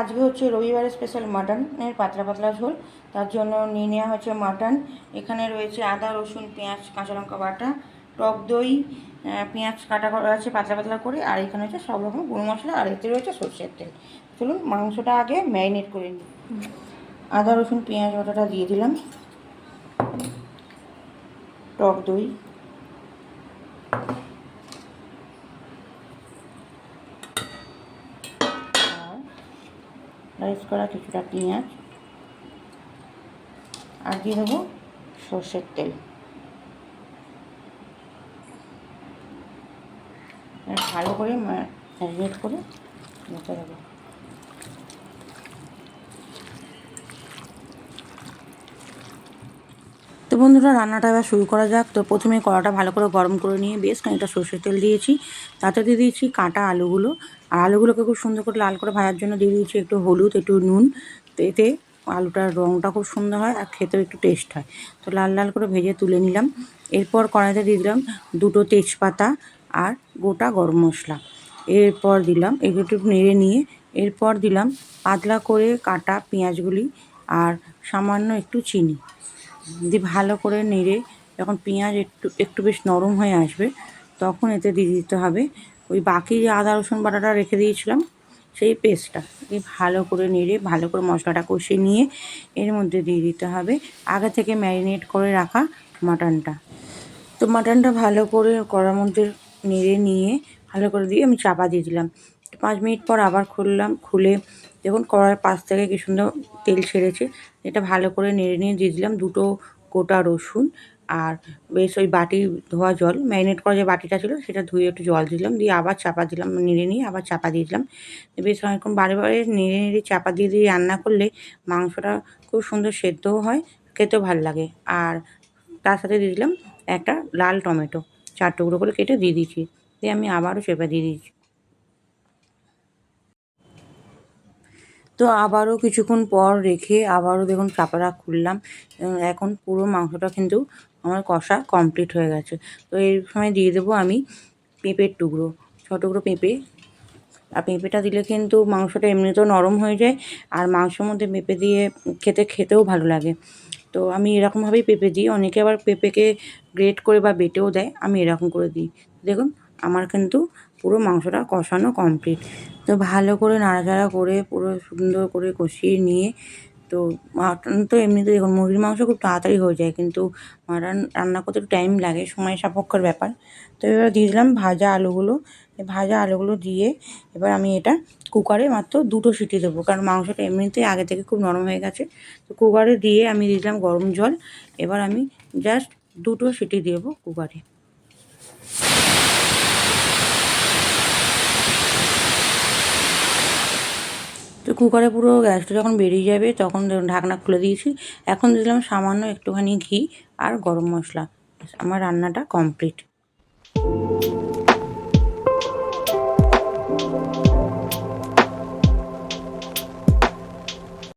আজকে হচ্ছে রবিবারের স্পেশাল মাটনের পাতলা পাতলা ঝোল। তার জন্য নিয়ে নেওয়া হচ্ছে মাটন। এখানে রয়েছে আদা, রসুন, পেঁয়াজ, কাঁচা লঙ্কা বাটা, টক দই, পেঁয়াজ কাটা করা আছে পাতলা পাতলা করে, আর এখানে হচ্ছে সব রকম গুঁড়ো মশলা, আর এতে রয়েছে সরষের তেল। চলুন মাংসটা আগে ম্যারিনেট করে নিই। আদা, রসুন, পেঁয়াজ বাটাটা দিয়ে দিলাম, টক দই, স্লাইস করা কিছুটা পেঁয়াজ, আর দিয়ে দেবো সর্ষের তেল। ভালো করে ম্যারিনেট করে নিতে দেবো। তো বন্ধুরা, রান্নাটা এবার শুরু করা যাক। তো প্রথমে কড়াটা ভালো করে গরম করে নিয়ে বেশ খানিকটা সর্ষের তেল দিয়েছি, তাতে দিয়ে দিয়েছি কাটা আলুগুলো। আর আলুগুলোকে খুব সুন্দর করে লাল করে ভাজার জন্য দিয়ে দিয়েছি একটু হলুদ, একটু নুন। তো এতে আলুটার রঙটা খুব সুন্দর হয় আর খেতেও একটু টেস্ট হয়। তো লাল লাল করে ভেজে তুলে নিলাম। এরপর কড়াইতে দিয়ে দিলাম দুটো তেজপাতা আর গোটা গরম মশলা। এরপর দিলাম একটু নেড়ে নিয়ে এরপর দিলাম পাতলা করে কাটা পেঁয়াজগুলি আর সামান্য একটু চিনি দিয়ে ভালো করে নেড়ে যখন পেঁয়াজ একটু একটু বেশ নরম হয়ে আসবে, তখন এতে দিয়ে দিতে হবে ওই বাকি যে আদা রসুন বাটাটা রেখে দিয়েছিলাম সেই পেস্টটা। দিয়ে ভালো করে নেড়ে ভালো করে মশলাটা কষিয়ে নিয়ে এর মধ্যে দিয়ে দিতে হবে আগে থেকে ম্যারিনেট করে রাখা মাটনটা। তো মাটনটা ভালো করে কড়ার মধ্যে নেড়ে নিয়ে ভালো করে দিয়ে আমি চাপা দিয়ে দিলাম। 5 মিনিট পর আবার খুলে দেখুন কড়াইয়ের পাশ থেকে কি সুন্দর তেল ছেড়েছে। এটা ভালো করে নেড়ে নিয়ে দিয়ে দিলাম দুটো গোটা রসুন, আর বেশ ওই বাটি ধোয়া জল, ম্যারিনেট করা যে বাটিটা ছিল সেটা ধুয়ে একটু জল দিলাম, দিয়ে আবার চাপা দিলাম, নেড়ে নিয়ে আবার চাপা দিয়ে দিলাম। বেশ অনেকক্ষণ বারে বারে নেড়ে নেড়ে চাপা দিয়ে দিয়ে রান্না করলে মাংসটা খুব সুন্দর সেদ্ধও হয়, খেতেও ভালো লাগে। আর তার সাথে দিয়ে দিলাম একটা লাল টমেটো 4 টুকরো করে কেটে দিয়ে দিয়েছি, দিয়ে আমি আবারও চেপে দিয়ে দিয়েছি। তো আবারও কিছুক্ষণ পর রেখে আবারও দেখুন চাপাটা খুললাম। এখন পুরো মাংসটা কিন্তু আমার কষা কমপ্লিট হয়ে গেছে। তো এই সময় দিয়ে দেবো আমি পেঁপের টুকরো, 6 টুকরো পেঁপে। আর পেঁপেটা দিলে কিন্তু মাংসটা এমনিতেও নরম হয়ে যায়, আর মাংসের মধ্যে পেঁপে দিয়ে খেতেও ভালো লাগে। তো আমি এরকমভাবেই পেঁপে দিই, অনেকে আবার পেঁপেকে গ্রেট করে বা বেটেও দেয়, আমি এরকম করে দিই। দেখুন আমার কিন্তু পুরো মাংসটা কষানো কমপ্লিট। তো ভালো করে নাড়াচাড়া করে পুরো সুন্দর করে কষিয়ে নিয়ে, তো মাটন তো এমনিতে দেখুন মুরগির মাংস খুব তাড়াতাড়ি হয়ে যায়, কিন্তু মাটন রান্না করতে একটু টাইম লাগে, সময় সাপেক্ষর ব্যাপার। তো এবার দিয়ে দিলাম ভাজা আলুগুলো। ভাজা আলুগুলো দিয়ে এবার আমি এটা কুকারে মাত্র 2টো সিটি দেবো, কারণ মাংসটা এমনিতেই আগে থেকে খুব নরম হয়ে গেছে। তো কুকারে দিয়ে আমি দিয়ে দিলাম গরম জল। এবার আমি জাস্ট 2টো সিটি দেবো কুকারে। তো কুকারে পুরো গ্যাসটা যখন বেরিয়ে যাবে তখন ঢাকনা খুলে দিয়েছি। এখন দিলাম সামান্য একটুখানি ঘি আর গরম মশলা। আমার রান্নাটা কমপ্লিট।